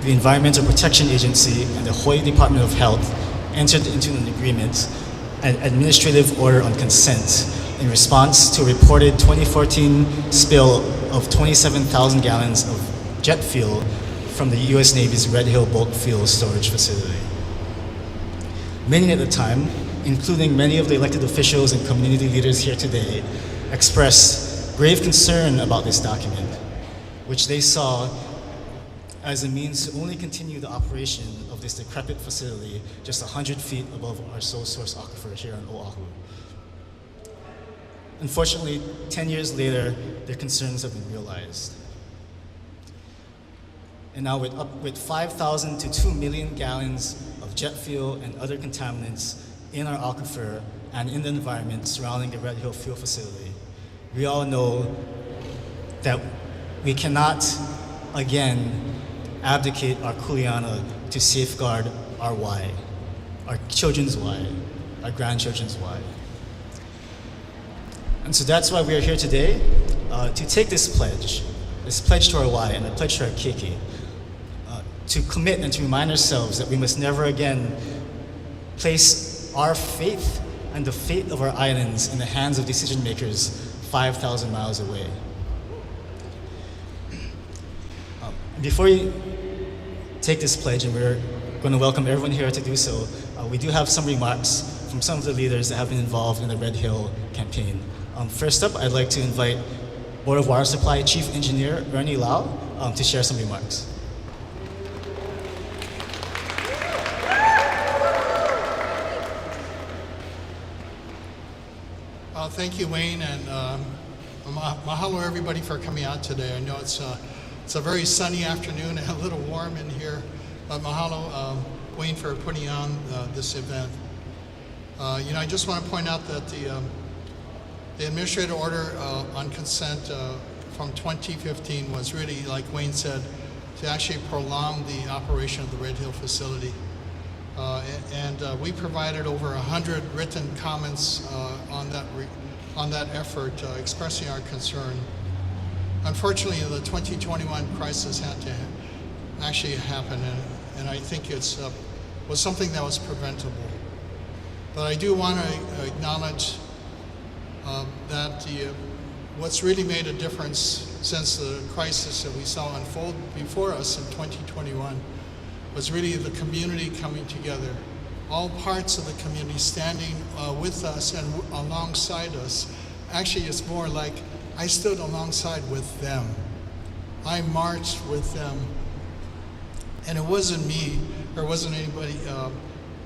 the Environmental Protection Agency and the Hawaii Department of Health entered into an agreement, an administrative order on consent, in response to a reported 2014 spill of 27,000 gallons of jet fuel from the U.S. Navy's Red Hill bulk fuel storage facility. Many at the time, including many of the elected officials and community leaders here today, expressed grave concern about this document, which they saw as a means to only continue the operation of this decrepit facility just 100 feet above our sole source aquifer here on Oahu. Unfortunately, 10 years later, their concerns have been realized. And now with 5,000 to 2 million gallons of jet fuel and other contaminants in our aquifer and in the environment surrounding the Red Hill fuel facility, we all know that we cannot, again, abdicate our kuleana to safeguard our wai, our children's wai, our grandchildren's wai. And so that's why we are here today, to take this pledge to our wai and a pledge to our keiki, to commit and to remind ourselves that we must never again place our faith and the fate of our islands in the hands of decision makers 5,000 miles away. Before we take this pledge, and we're going to welcome everyone here to do so, we do have some remarks from some of the leaders that have been involved in the Red Hill campaign. First up, I'd like to invite Board of Water Supply Chief Engineer Ernie to share some remarks. Thank you, Wayne, and mahalo everybody for coming out today. I know it's a very sunny afternoon and a little warm in here, but mahalo, Wayne, for putting on this event. I just want to point out that the administrative order on consent from 2015 was really, like Wayne said, to actually prolong the operation of the Red Hill facility. We provided over 100 written comments on that effort, expressing our concern. Unfortunately, the 2021 crisis had to actually happen, and I think it was something that was preventable. But I do want to acknowledge that what's really made a difference since the crisis that we saw unfold before us in 2021 was really the community coming together. All parts of the community standing with us and alongside us. Actually, it's more like I stood alongside with them. I marched with them. And it wasn't me, or it wasn't anybody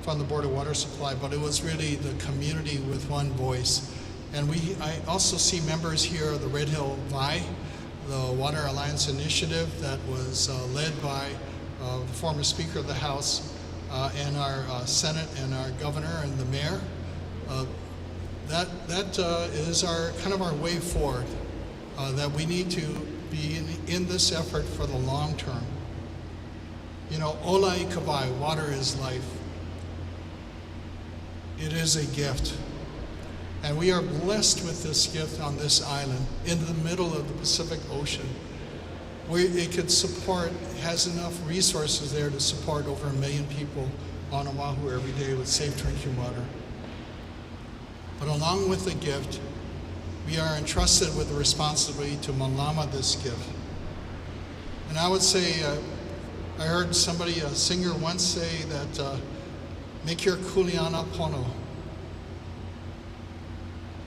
from the Board of Water Supply, but it was really the community with one voice. And I also see members here of the Red Hill Wai, the Water Alliance Initiative that was led by the former Speaker of the House, and our Senate and our Governor and the Mayor. That is our kind of our way forward, that we need to be in this effort for the long term. Ola i kawai, water is life. It is a gift. And we are blessed with this gift on this island in the middle of the Pacific Ocean, where it could support, has enough resources there to support over 1 million people on Oahu every day with safe drinking water. But along with the gift, we are entrusted with the responsibility to malama this gift. And I would say, I heard a singer once say that, make your kuleana pono.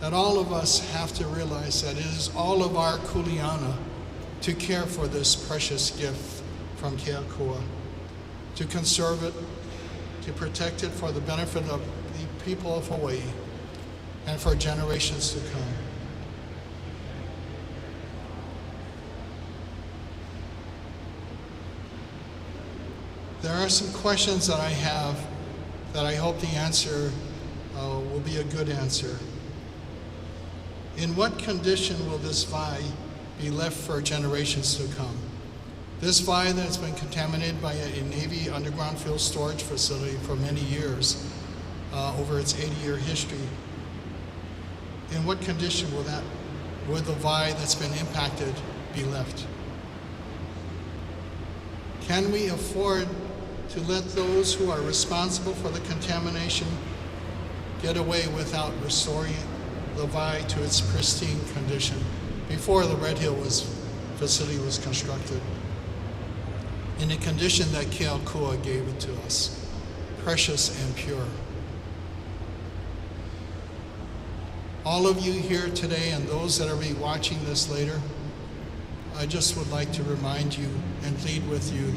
That all of us have to realize that it is all of our kuleana to care for this precious gift from Keohokalole, to conserve it, to protect it for the benefit of the people of Hawaii and for generations to come. There are some questions that I have that I hope the answer will be a good answer. In what condition will this Wai be left for generations to come? This Wai that has been contaminated by a Navy underground fuel storage facility for many years, over its 80-year history. In what condition will the Wai that's been impacted be left? Can we afford to let those who are responsible for the contamination get away without restoring the Wai to its pristine condition before the Red Hill facility was constructed, in the condition that Keohokalole gave it to us, precious and pure? All of you here today and those that are be watching this later, I just would like to remind you and plead with you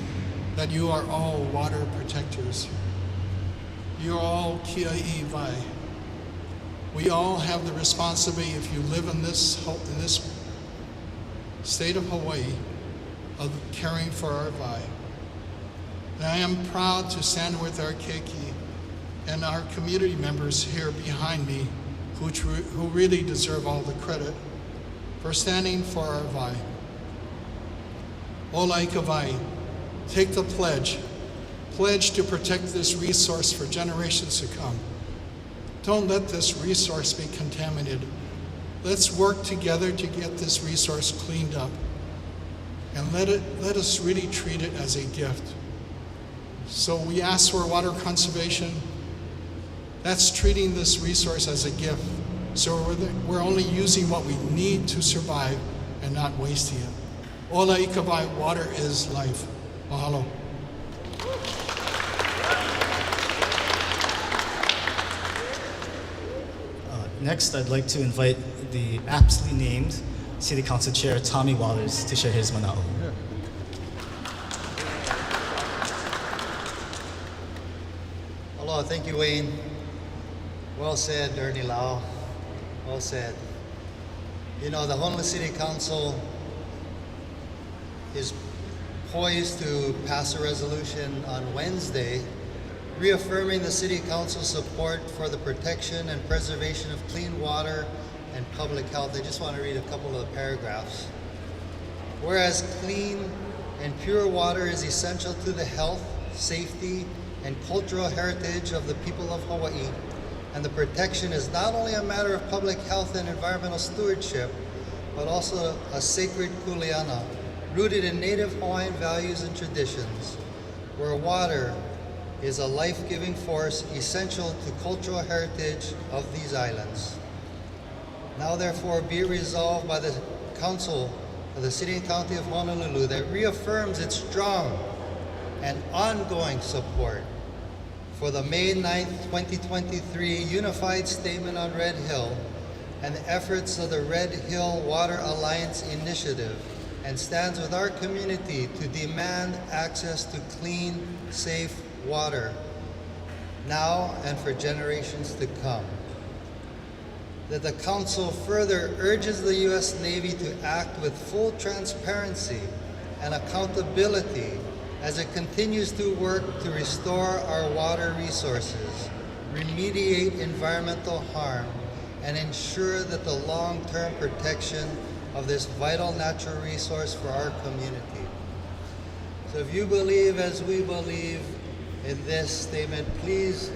that you are all water protectors. You are all kia'i wai. We all have the responsibility, if you live in this state of Hawaii, of caring for our wai. And I am proud to stand with our Keiki and our community members here behind me, who really deserve all the credit for standing for our wai. Ola ika wai, take the pledge to protect this resource for generations to come. Don't let this resource be contaminated. Let's work together to get this resource cleaned up, and let us really treat it as a gift. So we ask for water conservation. That's treating this resource as a gift. So we're only using what we need to survive and not wasting it. Ola ika wai, water is life. Mahalo. Next, I'd like to invite the aptly named City Council Chair Tommy Waters to share his mana'o. Aloha, thank you, Wayne. Well said, Ernie Lau. Well said. You know, the Honolulu City Council is poised to pass a resolution on Wednesday reaffirming the City Council's support for the protection and preservation of clean water and public health. I just want to read a couple of paragraphs. Whereas clean and pure water is essential to the health, safety, and cultural heritage of the people of Hawaii, and the protection is not only a matter of public health and environmental stewardship, but also a sacred kuleana, rooted in native Hawaiian values and traditions, where water is a life-giving force essential to cultural heritage of these islands. Now therefore be it resolved by the Council of the City and County of Honolulu that reaffirms its strong and ongoing support for the May 9th, 2023 Unified Statement on Red Hill and the efforts of the Red Hill Water Alliance Initiative, and stands with our community to demand access to clean, safe water now and for generations to come. That the Council further urges the U.S. Navy to act with full transparency and accountability as it continues to work to restore our water resources, remediate environmental harm, and ensure that the long-term protection of this vital natural resource for our community. So if you believe as we believe in this statement, please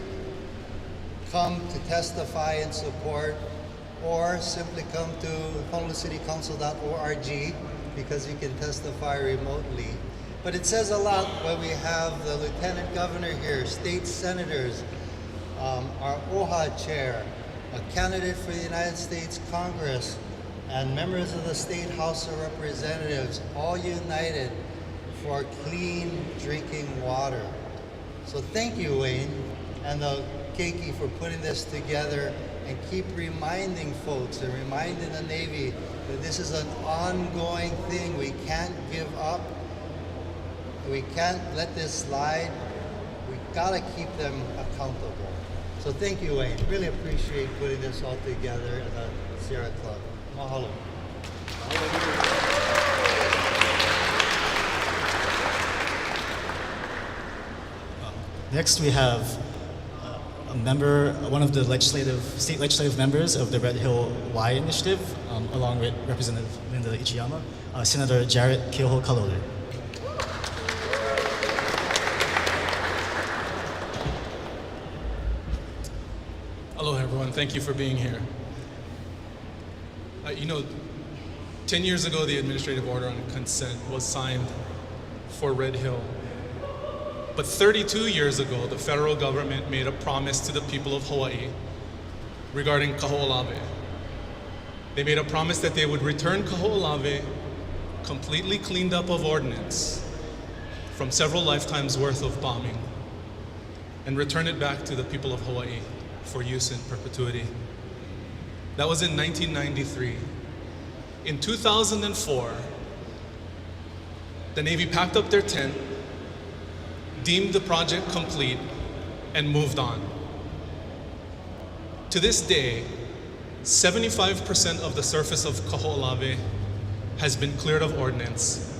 come to testify in support, or simply come to honolulucitycouncil.org because you can testify remotely. But it says a lot when we have the Lieutenant Governor here, state senators, our OHA chair, a candidate for the United States Congress, and members of the State House of Representatives, all united for clean drinking water. So thank you, Wayne, and the Keiki for putting this together, and keep reminding folks and reminding the Navy that this is an ongoing thing. We can't give up. We can't let this slide. We gotta keep them accountable. So thank you, Wayne. Really appreciate putting this all together at the Sierra Club. Mahalo. Next, we have a member, one of the state legislative members of the Red Hill Wai Initiative, along with Representative Linda Ichiyama, Senator Jarrett Keohokalole. Hello, everyone. Thank you for being here. 10 years ago, the administrative order on consent was signed for Red Hill. But 32 years ago, the federal government made a promise to the people of Hawaii regarding Keohokalole. They made a promise that they would return Keohokalole completely cleaned up of ordnance from several lifetimes worth of bombing and return it back to the people of Hawaii for use in perpetuity. That was in 1993. In 2004, the Navy packed up their tent, deemed the project complete, and moved on. To this day, 75% of the surface of Keohokalole has been cleared of ordnance,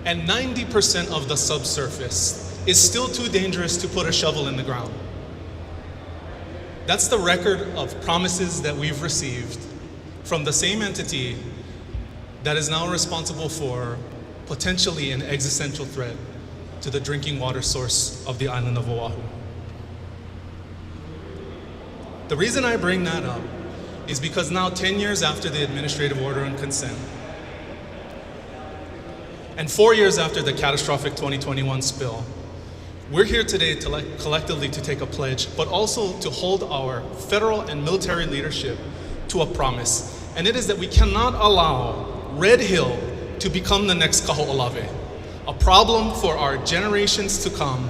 and 90% of the subsurface is still too dangerous to put a shovel in the ground. That's the record of promises that we've received from the same entity that is now responsible for potentially an existential threat to the drinking water source of the island of Oahu. The reason I bring that up is because now 10 years after the administrative order and consent, and 4 years after the catastrophic 2021 spill, we're here today to collectively to take a pledge, but also to hold our federal and military leadership to a promise. And it is that we cannot allow Red Hill to become the next Keohokalole, a problem for our generations to come,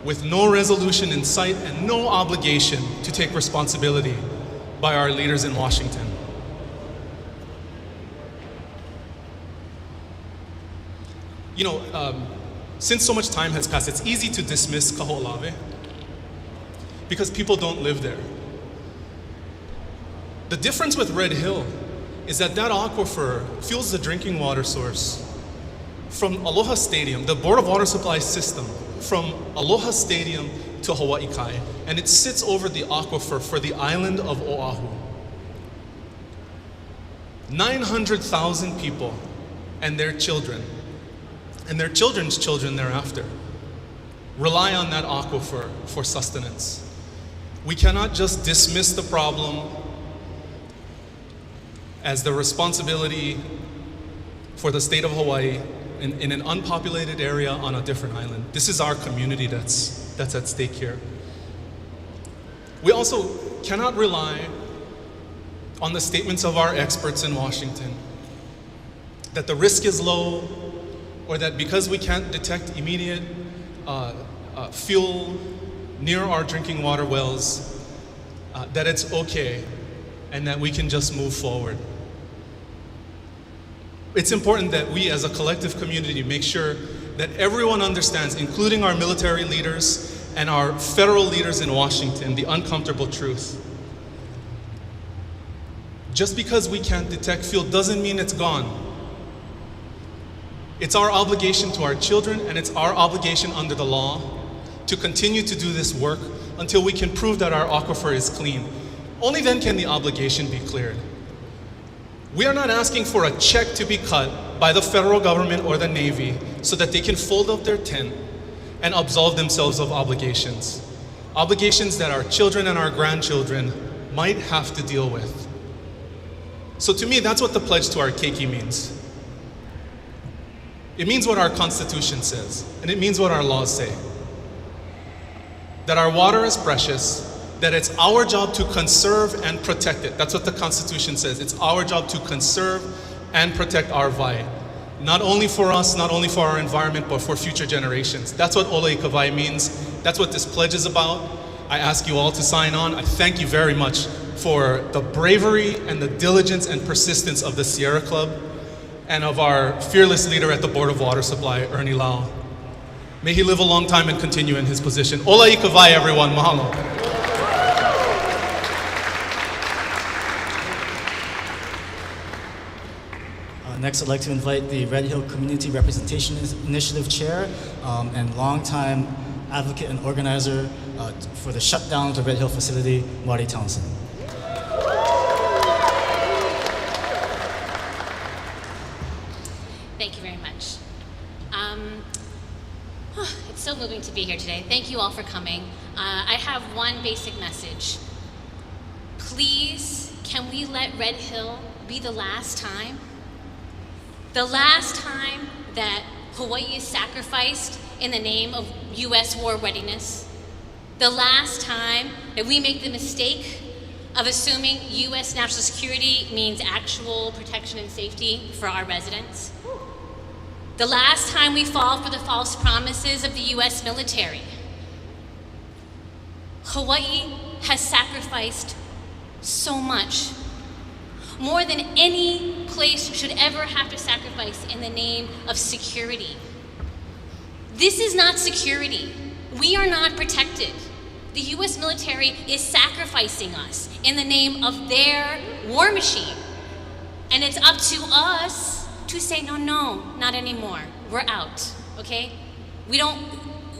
with no resolution in sight and no obligation to take responsibility by our leaders in Washington. Since so much time has passed, it's easy to dismiss Keohokalole because people don't live there. The difference with Red Hill is that that aquifer fuels the drinking water source from Aloha Stadium, the Board of Water Supply system, from Aloha Stadium to Hawaii Kai, and it sits over the aquifer for the island of Oahu. 900,000 people and their children, and their children's children thereafter, rely on that aquifer for sustenance. We cannot just dismiss the problem as the responsibility for the state of Hawaii in an unpopulated area on a different island. This is our community that's at stake here. We also cannot rely on the statements of our experts in Washington that the risk is low, or that because we can't detect immediate fuel near our drinking water wells, that it's okay and that we can just move forward. It's important that we as a collective community make sure that everyone understands, including our military leaders and our federal leaders in Washington, the uncomfortable truth. Just because we can't detect fuel doesn't mean it's gone. It's our obligation to our children, and it's our obligation under the law to continue to do this work until we can prove that our aquifer is clean. Only then can the obligation be cleared. We are not asking for a check to be cut by the federal government or the Navy so that they can fold up their tent and absolve themselves of obligations. Obligations that our children and our grandchildren might have to deal with. So to me, that's what the pledge to our Keiki means. It means what our Constitution says, and it means what our laws say. That our water is precious, that it's our job to conserve and protect it. That's what the Constitution says. It's our job to conserve and protect our Wai. Not only for us, not only for our environment, but for future generations. That's what ʻōlei Kawai means. That's what this pledge is about. I ask you all to sign on. I thank you very much for the bravery and the diligence and persistence of the Sierra Club and of our fearless leader at the Board of Water Supply, Ernie Lau. May he live a long time and continue in his position. ʻōlei Kawai, everyone. Mahalo. Next, I'd like to invite the Red Hill Community Representation Initiative Chair and longtime advocate and organizer for the shutdown of the Red Hill facility, Marti Townsend. Thank you very much. It's so moving to be here today. Thank you all for coming. I have one basic message. Please, can we let Red Hill be the last time? The last time that Hawaii is sacrificed in the name of U.S. war readiness. The last time that we make the mistake of assuming U.S. national security means actual protection and safety for our residents. The last time we fall for the false promises of the U.S. military. Hawaii has sacrificed so much, more than any place should ever have to sacrifice in the name of security. This is not security. We are not protected. The U.S. military is sacrificing us in the name of their war machine. And it's up to us to say, no, not anymore. We're out, okay?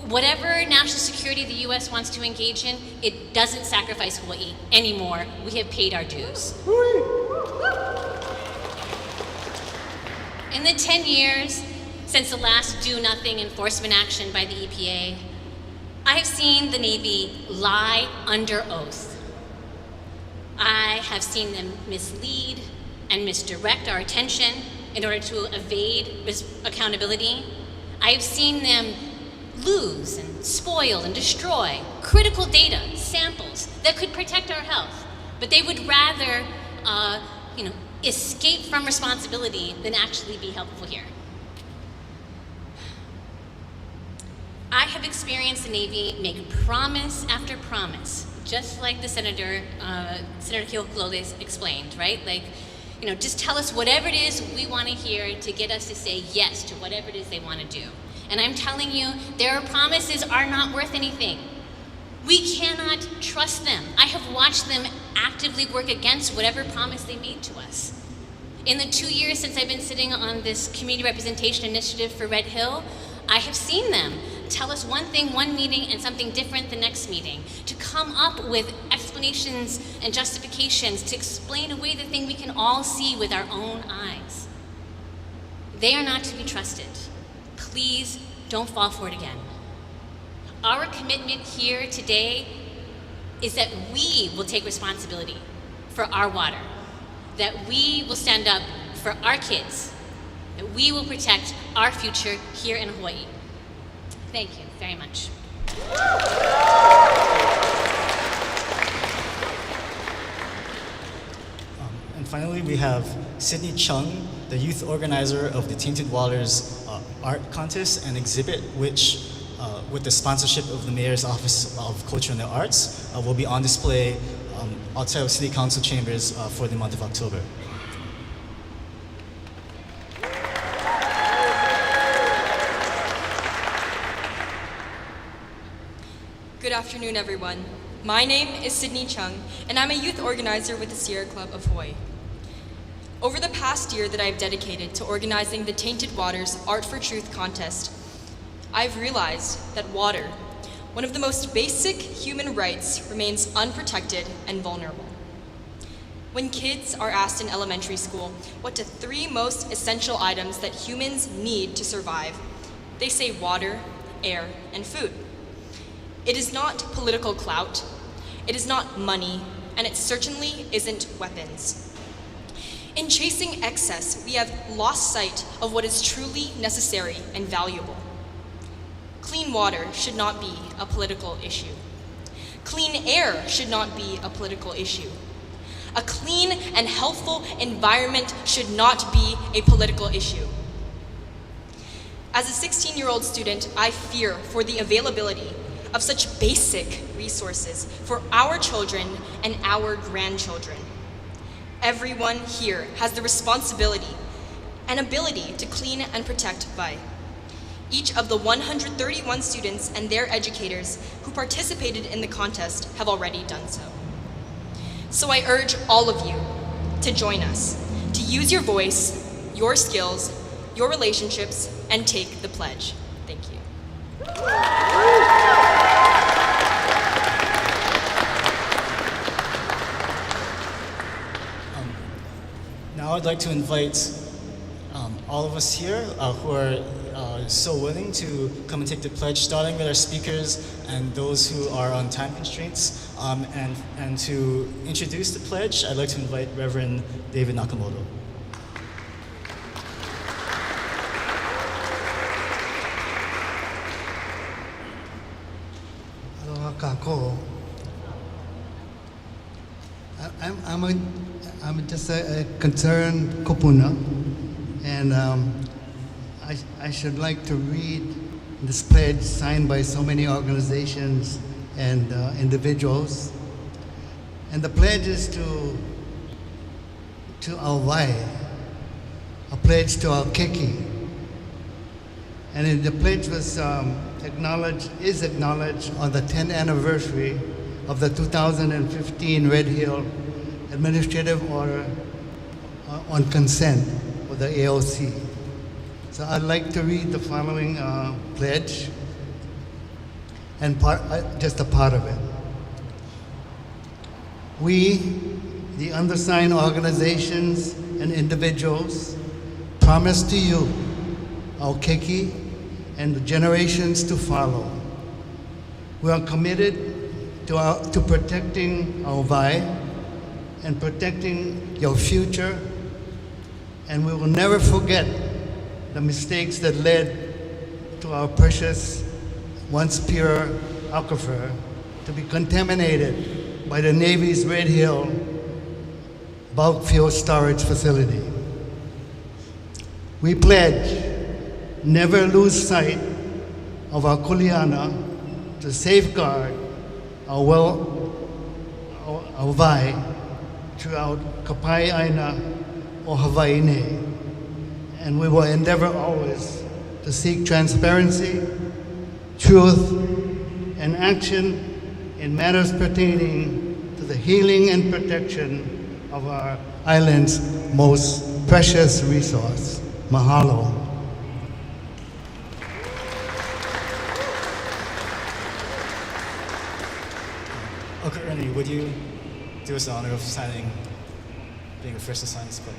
Whatever national security the U.S. wants to engage in, it doesn't sacrifice Hawaii anymore. We have paid our dues. In the 10 years since the last do-nothing enforcement action by the EPA, I have seen the Navy lie under oath. I have seen them mislead and misdirect our attention in order to evade accountability. I have seen them lose and spoil and destroy critical data, samples that could protect our health, but they would rather escape from responsibility than actually be helpful here. I have experienced the Navy make promise after promise, just like the Senator Keohokalole explained, right? Just tell us whatever it is we want to hear to get us to say yes to whatever it is they want to do. And I'm telling you, their promises are not worth anything. We cannot trust them. I have watched them actively work against whatever promise they made to us. In the 2 years since I've been sitting on this community representation initiative for Red Hill, I have seen them tell us one thing one meeting and something different the next meeting, to come up with explanations and justifications to explain away the thing we can all see with our own eyes. They are not to be trusted. Please don't fall for it again. Our commitment here today is that we will take responsibility for our water, that we will stand up for our kids, that we will protect our future here in Hawaii. Thank you very much. And finally, we have Sydney Chung, the youth organizer of the Tainted Waters art contest and exhibit, which, with the sponsorship of the Mayor's Office of Culture and the Arts, will be on display outside of City Council chambers for the month of October. Good afternoon, everyone. My name is Sydney Chung, and I'm a youth organizer with the Sierra Club of Hawaii. Over the past year that I've dedicated to organizing the Tainted Waters Art for Truth contest, I've realized that water, one of the most basic human rights, remains unprotected and vulnerable. When kids are asked in elementary school what the 3 most essential items that humans need to survive, they say water, air, and food. It is not political clout, it is not money, and it certainly isn't weapons. In chasing excess, we have lost sight of what is truly necessary and valuable. Clean water should not be a political issue. Clean air should not be a political issue. A clean and healthful environment should not be a political issue. As a 16-year-old student, I fear for the availability of such basic resources for our children and our grandchildren. Everyone here has the responsibility and ability to clean and protect Wai. Each of the 131 students and their educators who participated in the contest have already done so. So I urge all of you to join us, to use your voice, your skills, your relationships, and take the pledge. Thank you. Now I'd like to invite all of us here who are so willing to come and take the pledge, starting with our speakers and those who are on time constraints. And to introduce the pledge, I'd like to invite Reverend David Nakamoto. kako. I'm just a concerned kupuna, and I should like to read this pledge signed by so many organizations and individuals. And the pledge is to Our Wai, a pledge to Our Keiki. And the pledge was is acknowledged on the 10th anniversary of the 2015 Red Hill Administrative Order on Consent, or the AOC. So I'd like to read the following pledge, and just a part of it. We, the undersigned organizations and individuals, promise to you, our Keiki, and the generations to follow. We are committed to protecting our Wai and protecting your future, and we will never forget the mistakes that led to our precious, once pure aquifer to be contaminated by the Navy's Red Hill bulk fuel storage facility. We pledge never lose sight of our kuleana to safeguard our Wai throughout Kapai Aina or Hawaii Nei. And we will endeavor always to seek transparency, truth, and action in matters pertaining to the healing and protection of our island's most precious resource. Mahalo. Okay, Ernie, would you do us the honor of being the first to sign this pledge?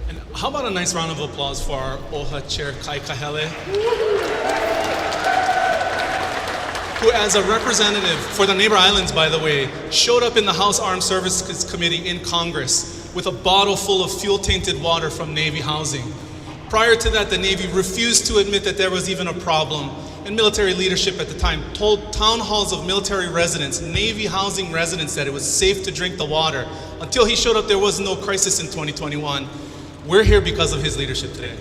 And how about a nice round of applause for our OHA Chair Keohokalole, who as a representative for the neighbor islands, by the way, showed up in the House Armed Services Committee in Congress with a bottle full of fuel-tainted water from Navy housing. Prior to that, the Navy refused to admit that there was even a problem, and military leadership at the time told town halls of military residents, Navy housing residents, that it was safe to drink the water. Until he showed up, there was no crisis in 2021. We're here because of his leadership today.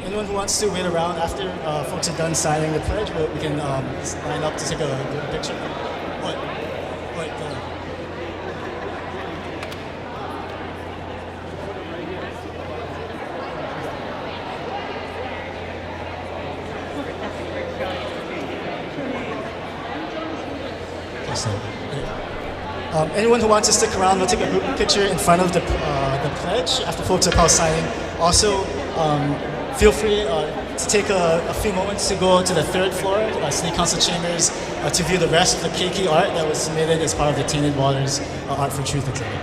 Anyone who wants to wait around after folks are done signing the pledge, we can line up to take a good picture. What? Anyone who wants to stick around, we'll take a group picture in front of the pledge after folks are past signing. Also, feel free to take a few moments to go to the third floor, City Council Chambers, to view the rest of the Keiki art that was submitted as part of the Tainted Waters Art for Truth exhibit.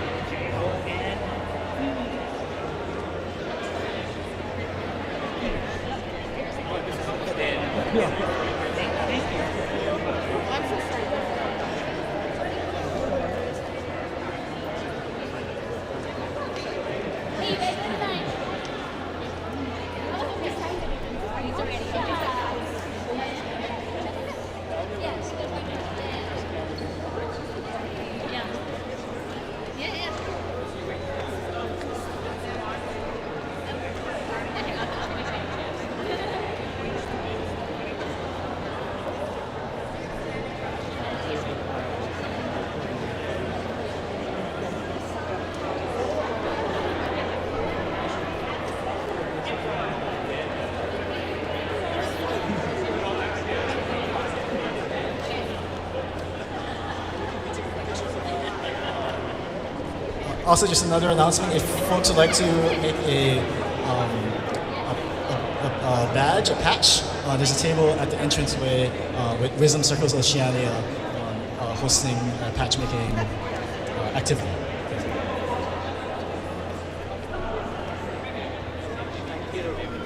Also, just another announcement, if folks would like to make a badge, a patch, there's a table at the entranceway with Wisdom Circles Oceania hosting a patch making activity. Thank you.